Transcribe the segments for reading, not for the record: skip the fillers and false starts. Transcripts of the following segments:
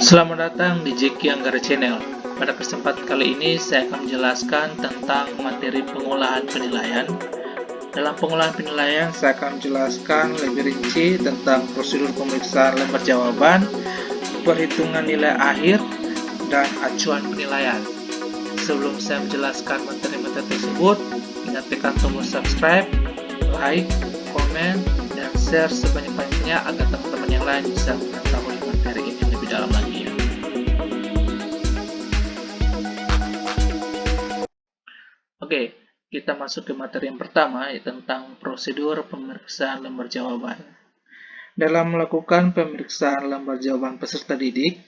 Selamat datang di Jeki Anggara Channel. Pada kesempatan kali ini saya akan menjelaskan tentang materi pengolahan penilaian. Dalam pengolahan penilaian saya akan menjelaskan lebih rinci tentang prosedur pemeriksaan lembar jawaban, perhitungan nilai akhir, dan acuan penilaian. Sebelum saya menjelaskan materi-materi tersebut, ingat tekan tombol subscribe, like, komen, dan share sebanyak-banyaknya agar teman-teman yang lain bisa mengetahui materi ini lebih dalam lagi. Oke, kita masuk ke materi yang pertama, yaitu tentang prosedur pemeriksaan lembar jawaban. Dalam melakukan pemeriksaan lembar jawaban peserta didik,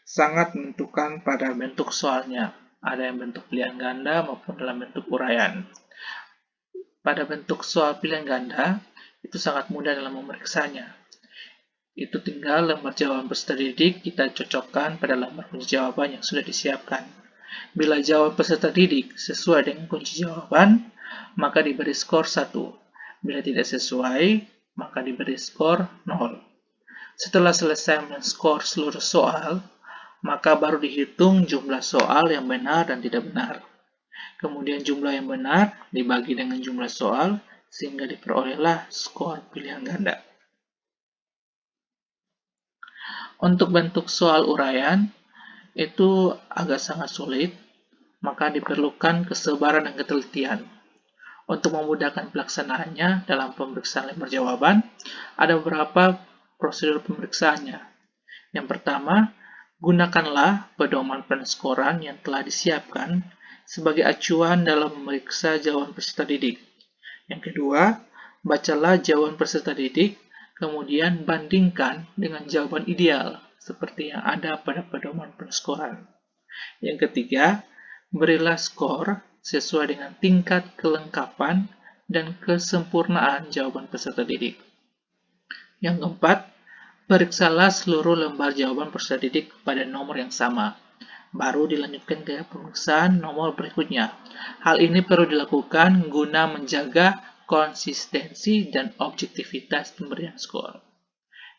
sangat menentukan pada bentuk soalnya. Ada yang bentuk pilihan ganda maupun dalam bentuk uraian. Pada bentuk soal pilihan ganda, itu sangat mudah dalam memeriksanya. Itu tinggal lembar jawaban peserta didik kita cocokkan pada lembar kunci jawaban yang sudah disiapkan. Bila jawaban peserta didik sesuai dengan kunci jawaban, maka diberi skor 1. Bila tidak sesuai, maka diberi skor 0. Setelah selesai men-skor seluruh soal, maka baru dihitung jumlah soal yang benar dan tidak benar. Kemudian jumlah yang benar dibagi dengan jumlah soal, sehingga diperolehlah skor pilihan ganda. Untuk bentuk soal uraian, itu agak sangat sulit, maka diperlukan kesabaran dan ketelitian. Untuk memudahkan pelaksanaannya dalam pemeriksaan lembar jawaban, ada beberapa prosedur pemeriksaannya. Yang pertama, gunakanlah pedoman penskoran yang telah disiapkan sebagai acuan dalam memeriksa jawaban peserta didik. Yang kedua, bacalah jawaban peserta didik, kemudian bandingkan dengan jawaban ideal seperti yang ada pada pedoman penskoran. Yang ketiga, berilah skor sesuai dengan tingkat kelengkapan dan kesempurnaan jawaban peserta didik. Yang keempat, periksalah seluruh lembar jawaban peserta didik pada nomor yang sama. Baru dilanjutkan ke pemeriksaan nomor berikutnya. Hal ini perlu dilakukan guna menjaga konsistensi dan objektivitas pemberian skor.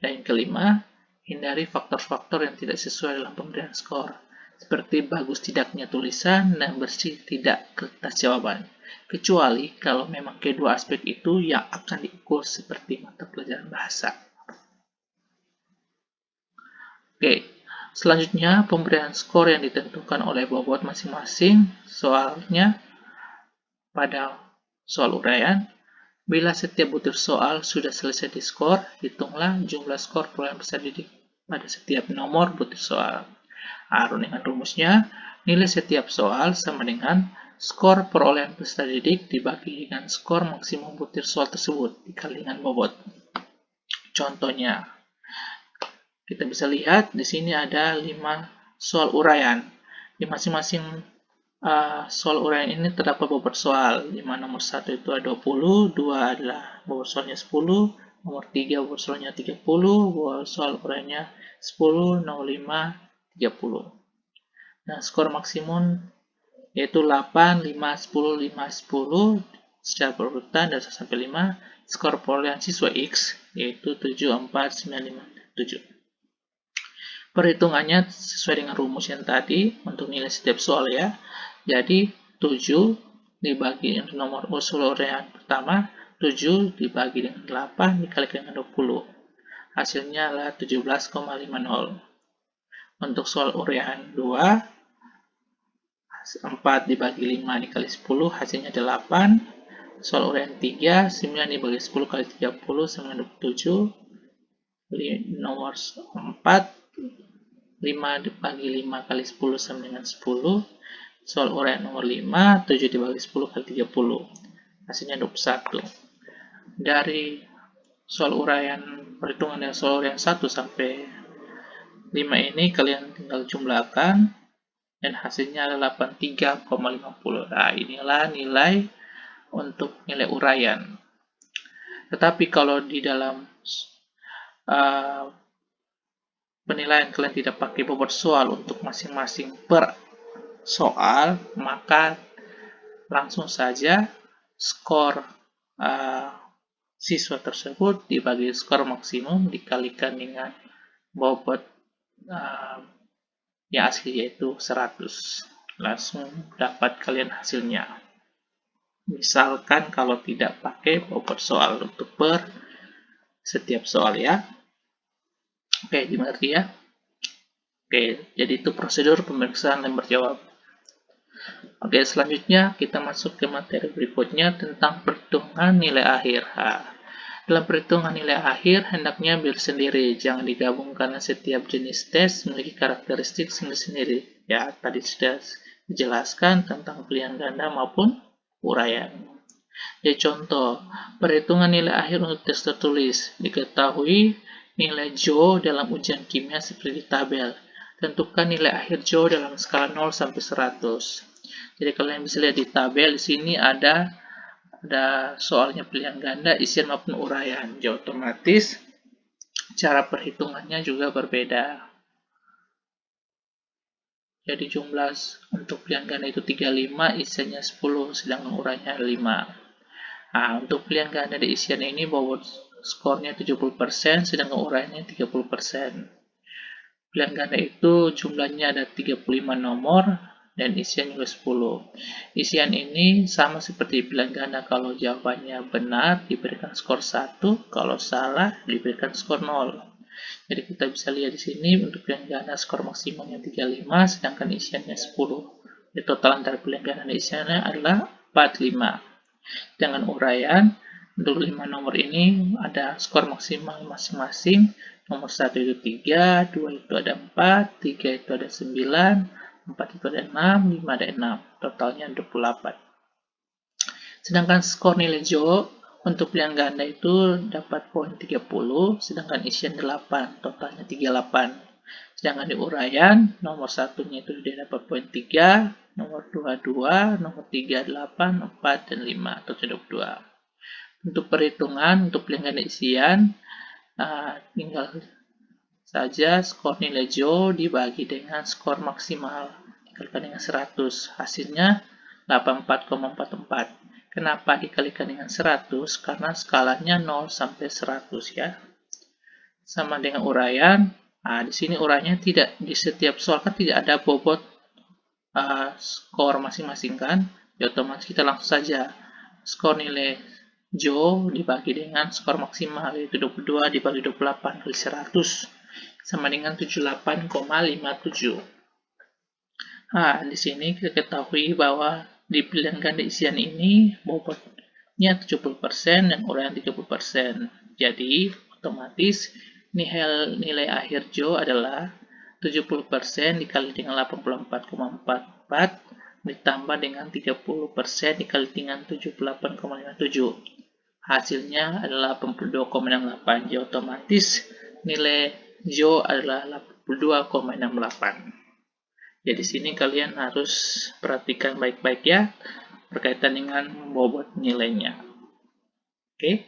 Dan yang kelima, hindari faktor-faktor yang tidak sesuai dalam pemberian skor, seperti bagus tidaknya tulisan dan bersih tidak kertas jawaban, kecuali kalau memang kedua aspek itu yang akan diukur seperti mata pelajaran bahasa. Oke, selanjutnya pemberian skor yang ditentukan oleh bobot masing-masing soalnya pada soal uraian. Bila setiap butir soal sudah selesai diskor, hitunglah jumlah skor perolehan peserta didik pada setiap nomor butir soal. Dengan rumusnya, nilai setiap soal sama dengan skor perolehan peserta didik dibagi dengan skor maksimum butir soal tersebut dikali dengan bobot. Contohnya, kita bisa lihat di sini ada 5 soal uraian. Di masing-masing soal uraian ini terdapat bobot soal, di mana nomor 1 itu ada 20, 2 adalah bobot soalnya 10, nomor 3 bobot soalnya 30, bobot soal uraiannya 10, nomor 5, 30. Nah, skor maksimum yaitu 8, 5, 10, 5, 10 secara berurutan dari 1 sampai 5. Skor perolehan siswa X yaitu 7, 4, 9, 5, 7. Perhitungannya sesuai dengan rumus yang tadi untuk nilai setiap soal ya. Jadi 7 dibagi untuk nomor usul uraian pertama, 7 dibagi dengan 8 dikalikan dengan 20. Hasilnya adalah 17,50. Untuk soal uraian 2, 4 dibagi 5 dikali 10 hasilnya 8. Soal uraian 3, 9 dibagi 10 kali 30 sama dengan 27. Nomor 4, 5 dibagi 5 kali 10 sama dengan 10. Soal uraian nomor 5, 7 dibagi 10 kali 30. Hasilnya 21. Dari soal uraian perhitungan dari soal uraian 1 sampai 5 ini kalian tinggal jumlahkan dan hasilnya adalah 83,50. Nah, inilah nilai untuk nilai uraian. Tetapi kalau di dalam penilaian kalian tidak pakai bobot soal untuk masing-masing per soal, maka langsung saja skor siswa tersebut dibagi skor maksimum dikalikan dengan bobot yang asli yaitu 100. Langsung dapat kalian hasilnya. Misalkan kalau tidak pakai bobot soal untuk per setiap soal ya. Oke, dimengerti ya? Oke, jadi itu prosedur pemeriksaan lembar jawab. Oke, selanjutnya kita masuk ke materi berikutnya tentang perhitungan nilai akhir. Dalam perhitungan nilai akhir, hendaknya bersendiri, jangan digabung karena setiap jenis tes memiliki karakteristik sendiri-sendiri. Ya, tadi sudah dijelaskan tentang pilihan ganda maupun uraian. Jadi contoh, perhitungan nilai akhir untuk tes tertulis. Diketahui nilai Jo dalam ujian kimia seperti di tabel. Tentukan nilai akhir Jo dalam skala 0 sampai 100. Jadi kalian bisa lihat di tabel di sini ada soalnya pilihan ganda, isian maupun uraian. Jadi otomatis cara perhitungannya juga berbeda. Jadi jumlah untuk pilihan ganda itu 35, isiannya 10, sedangkan uraiannya 5. Untuk pilihan ganda di isian ini bobot skornya 70%, sedangkan uraiannya 30%. Pilihan ganda itu jumlahnya ada 35 nomor, dan isian juga 10. Isian ini sama seperti pilihan ganda, kalau jawabannya benar diberikan skor 1, kalau salah diberikan skor 0. Jadi kita bisa lihat di sini untuk pilihan ganda skor maksimalnya 35, sedangkan isiannya 10. Jadi total antara pilihan ganda dan isiannya adalah 45. Dengan uraian, untuk 5 nomor ini ada skor maksimal masing-masing. Nomor 1 itu 3, 2 itu ada 4, 3 itu ada 9, 4 itu ada 6, 5 ada 6. Totalnya 28. Sedangkan skor nilai Jo untuk pilihan ganda itu dapat poin 30, sedangkan isian 8, totalnya 38. Sedangkan di uraian, nomor satunya itu dia dapat poin 3, nomor 2, 2, nomor 3, 8, 4, dan 5, total 22. Untuk perhitungan, untuk pilihan ganda isian, tinggal saja skor nilai Jo dibagi dengan skor maksimal, dikalikan dengan 100, hasilnya 84,44. Kenapa dikalikan dengan 100? Karena skalanya 0 sampai 100 ya. Sama dengan uraian, di sini uraiannya tidak di setiap soal kan tidak ada bobot skor masing-masing kan, ya otomatis kita langsung saja skor nilai Jo dibagi dengan skor maksimal, yaitu 22 dibagi 28 kali 100 sama dengan 78,57. Di sini kita ketahui bahwa di pilihan ganda isian ini bobotnya 70% dan uraian 30%. Jadi otomatis nilai akhir Jo adalah 70% dikali dengan 84,44 ditambah dengan 30% dikali dengan 78,57. Hasilnya adalah 82,68. Jadi otomatis nilai Jo adalah 82,68. Jadi di sini kalian harus perhatikan baik-baik ya berkaitan dengan bobot nilainya. Oke,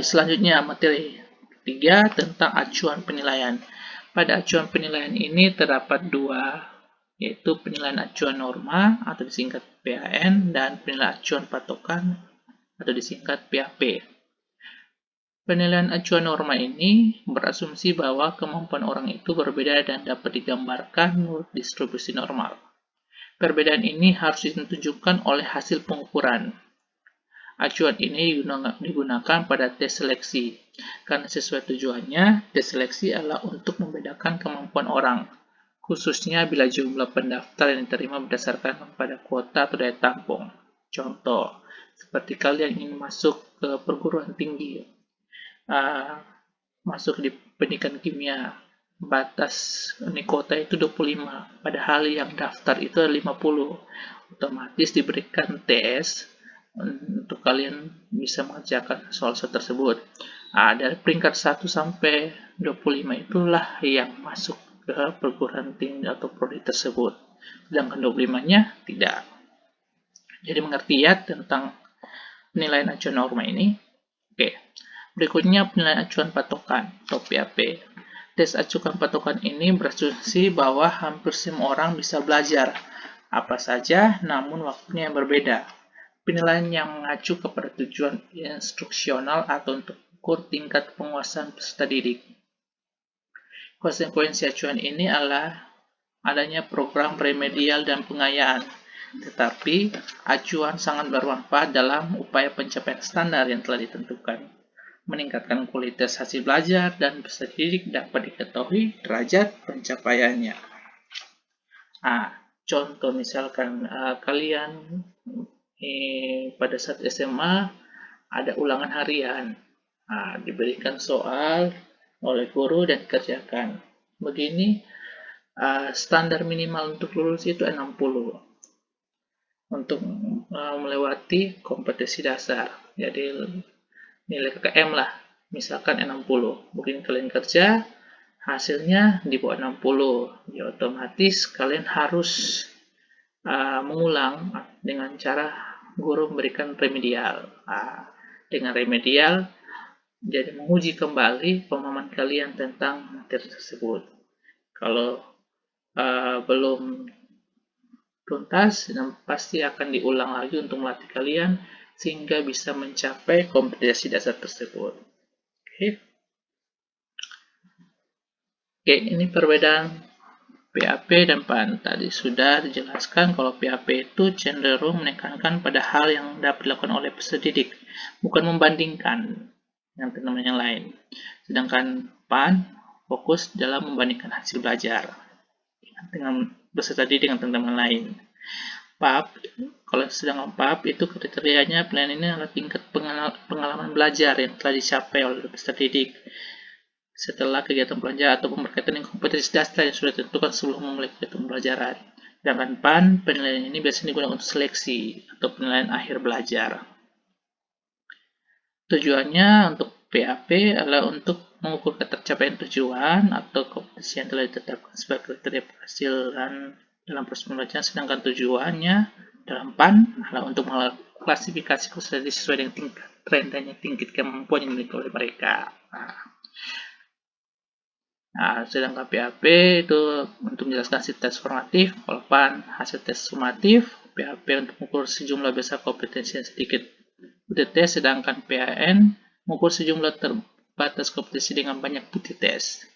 selanjutnya materi 3 tentang acuan penilaian. Pada acuan penilaian ini terdapat dua, yaitu penilaian acuan norma atau disingkat PAN dan penilaian acuan patokan atau disingkat PAP. Penilaian acuan norma ini berasumsi bahwa kemampuan orang itu berbeda dan dapat digambarkan menurut distribusi normal. Perbedaan ini harus ditunjukkan oleh hasil pengukuran. Acuan ini digunakan pada tes seleksi, karena sesuai tujuannya, tes seleksi adalah untuk membedakan kemampuan orang, khususnya bila jumlah pendaftar yang diterima berdasarkan pada kuota atau daya tampung. Contoh, seperti kalian ingin masuk ke perguruan tinggi, masuk di pendidikan kimia, batas kuota itu 25, padahal yang daftar itu 50. Otomatis diberikan tes untuk kalian bisa mengerjakan soal-soal tersebut. Dari peringkat 1 sampai 25 itulah yang masuk ke perguruan tinggi atau prodi tersebut, sedangkan 25-nya tidak. Jadi mengerti ya tentang penilaian acuan norma ini. Oke. Berikutnya penilaian acuan patokan atau PAP. Tes acuan patokan ini berasumsi bahwa hampir semua orang bisa belajar apa saja namun waktunya yang berbeda. Penilaian yang mengacu kepada tujuan instruksional atau untuk mengukur tingkat penguasaan peserta didik. Konsekuensi acuan ini adalah adanya program remedial dan pengayaan, tetapi acuan sangat bermanfaat dalam upaya pencapaian standar yang telah ditentukan, meningkatkan kualitas hasil belajar dan peserta didik dapat diketahui derajat pencapaiannya. Contoh misalkan kalian pada saat SMA ada ulangan harian, diberikan soal oleh guru dan dikerjakan. Begini, standar minimal untuk lulus itu 60 untuk melewati kompetensi dasar. Jadi nilai KKM lah, misalkan 60. Mungkin kalian kerja, hasilnya di bawah 60, ya otomatis kalian harus mengulang dengan cara guru memberikan remedial. Dengan remedial, jadi menguji kembali pemahaman kalian tentang materi tersebut. Kalau belum tuntas, dan pasti akan diulang lagi untuk melatih kalian sehingga bisa mencapai kompetensi dasar tersebut. Oke, ini perbedaan PAP dan PAN. Tadi sudah dijelaskan kalau PAP itu cenderung menekankan pada hal yang dapat dilakukan oleh peserta didik, bukan membandingkan dengan teman-teman yang lain. Sedangkan PAN fokus dalam membandingkan hasil belajar dengan peserta didik dengan teman-teman lain. PAP, kalau sedangkan PAP itu kriterianya penilaian ini adalah tingkat pengalaman belajar yang telah dicapai oleh peserta didik setelah kegiatan belajar atau berkaitan dengan kompetensi dasar yang sudah ditentukan sebelum memulai kegiatan pembelajaran. Sedangkan PAN, penilaian ini biasanya digunakan untuk seleksi atau penilaian akhir belajar. Tujuannya untuk PAP adalah untuk mengukur ketercapaian tujuan atau kompetensi yang telah ditetapkan sebagai kriteria penghasilan dalam proses pembelajaran, sedangkan tujuannya dalam PAN adalah untuk mengklasifikasi peserta sesuai dengan tingkat tren dan tingkat kemampuan yang dimiliki oleh mereka. Sedangkan PAP itu untuk menjelaskan hasil tes formatif, kalau PAN hasil tes sumatif, PAP untuk mengukur sejumlah besar kompetensi yang sedikit tes, sedangkan PAN mengukur sejumlah terbatas kompetensi dengan banyak bukti tes.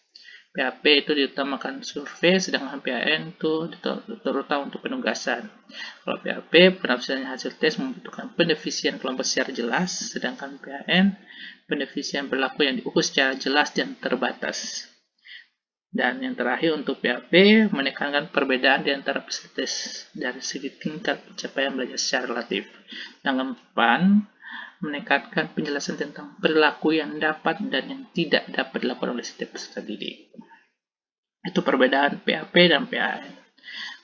PAP itu diutamakan survei, sedangkan PAN itu terutama untuk penugasan. Kalau PAP, penafsiran hasil tes membutuhkan pendefisian kelompok secara jelas, sedangkan PAN, pendefisian berlaku yang diukur secara jelas dan terbatas. Dan yang terakhir untuk PAP, menekankan perbedaan di antara peserta tes dari segi tingkat pencapaian belajar secara relatif. Sedangkan PAN menekankan penjelasan tentang perilaku yang dapat dan yang tidak dapat dilakukan oleh setiap peserta didik. Itu perbedaan PAP dan PAN.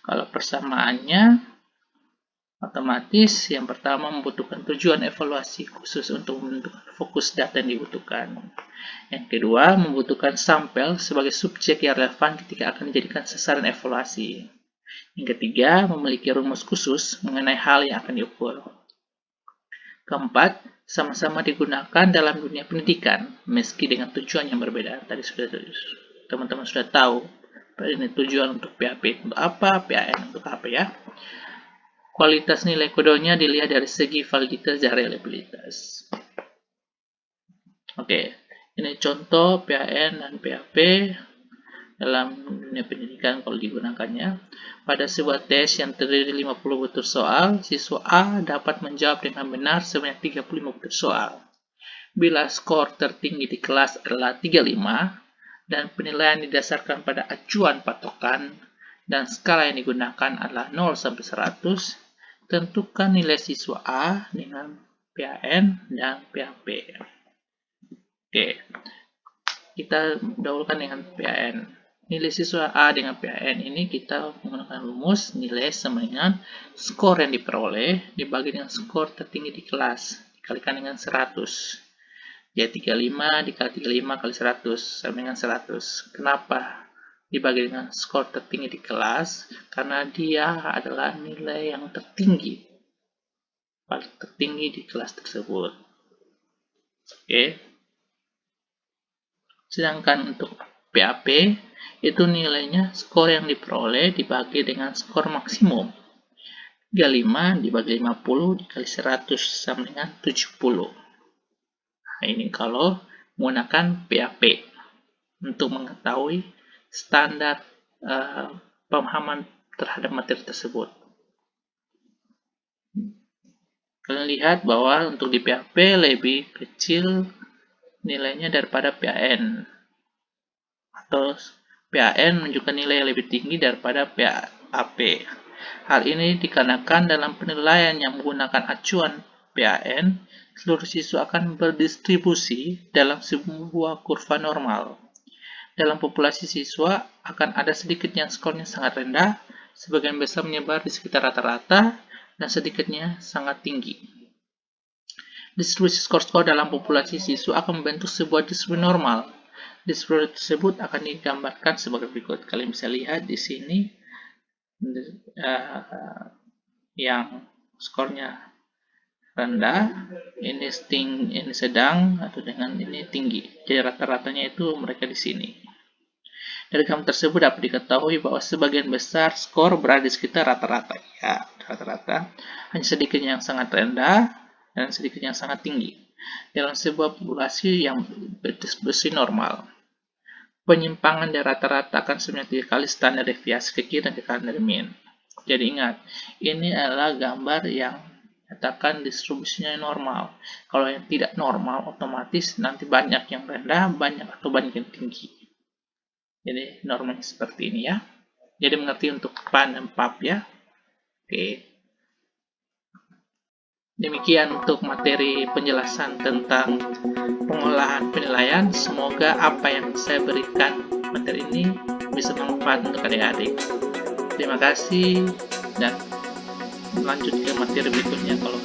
Kalau persamaannya, otomatis yang pertama membutuhkan tujuan evaluasi khusus untuk menentukan fokus data yang dibutuhkan. Yang kedua, membutuhkan sampel sebagai subjek yang relevan ketika akan dijadikan sasaran evaluasi. Yang ketiga, memiliki rumus khusus mengenai hal yang akan diukur. Keempat, sama-sama digunakan dalam dunia pendidikan, meski dengan tujuan yang berbeda. Tadi teman-teman sudah tahu ini tujuan untuk PAP untuk apa, PAN untuk apa ya. Kualitas nilai kodenya dilihat dari segi validitas dan reliabilitas. Oke, ini contoh PAN dan PAP dalam dunia pendidikan kalau digunakannya. Pada sebuah tes yang terdiri 50 butir soal, siswa A dapat menjawab dengan benar sebanyak 35 butir soal. Bila skor tertinggi di kelas adalah 35 dan penilaian didasarkan pada acuan patokan dan skala yang digunakan adalah 0 sampai 100, tentukan nilai siswa A dengan PAN dan PAP. Oke, kita dahulukan dengan PAN. Nilai siswa A dengan PAN ini kita menggunakan rumus nilai sama dengan skor yang diperoleh dibagi dengan skor tertinggi di kelas dikalikan dengan 100. Jadi 35 dikali 35 kali 100 sama dengan 100. Kenapa dibagi dengan skor tertinggi di kelas? Karena dia adalah nilai yang tertinggi, paling tertinggi di kelas tersebut. Oke. Sedangkan untuk PAP itu nilainya skor yang diperoleh dibagi dengan skor maksimum. 35 dibagi 50 dikali 100 sama dengan 70. Nah, ini kalau menggunakan PAP untuk mengetahui standar pemahaman terhadap materi tersebut. Kalian lihat bahwa untuk di PAP lebih kecil nilainya daripada PAN, atau PAN menunjukkan nilai yang lebih tinggi daripada PAP. Hal ini dikarenakan dalam penilaian yang menggunakan acuan PAN, seluruh siswa akan berdistribusi dalam sebuah kurva normal. Dalam populasi siswa akan ada sedikit yang skornya sangat rendah, sebagian besar menyebar di sekitar rata-rata, dan sedikitnya sangat tinggi. Distribusi skor-skor dalam populasi siswa akan membentuk sebuah distribusi normal. Distribusi tersebut akan digambarkan sebagai berikut. Kalian bisa lihat di sini yang skornya rendah, ini sedang, atau dengan ini tinggi. Jadi rata-ratanya itu mereka di sini. Dari gambar tersebut dapat diketahui bahwa sebagian besar skor berada di sekitar rata-rata. Ya, rata-rata. Hanya sedikit yang sangat rendah dan sedikit yang sangat tinggi dalam sebuah populasi yang berdistribusi normal. Penyimpangan dari rata-rata akan sebenarnya 3 kali standar deviasi ke kiri dan 3 kali dari mean. Jadi ingat, ini adalah gambar yang menyatakan distribusinya normal. Kalau yang tidak normal, otomatis nanti banyak yang rendah, banyak yang tinggi. Jadi normalnya seperti ini ya. Jadi mengerti untuk PAN dan PAP ya. Oke. Demikian untuk materi penjelasan tentang pengolahan penilaian. Semoga apa yang saya berikan materi ini bisa bermanfaat untuk adik-adik. Terima kasih dan lanjut ke materi berikutnya kalau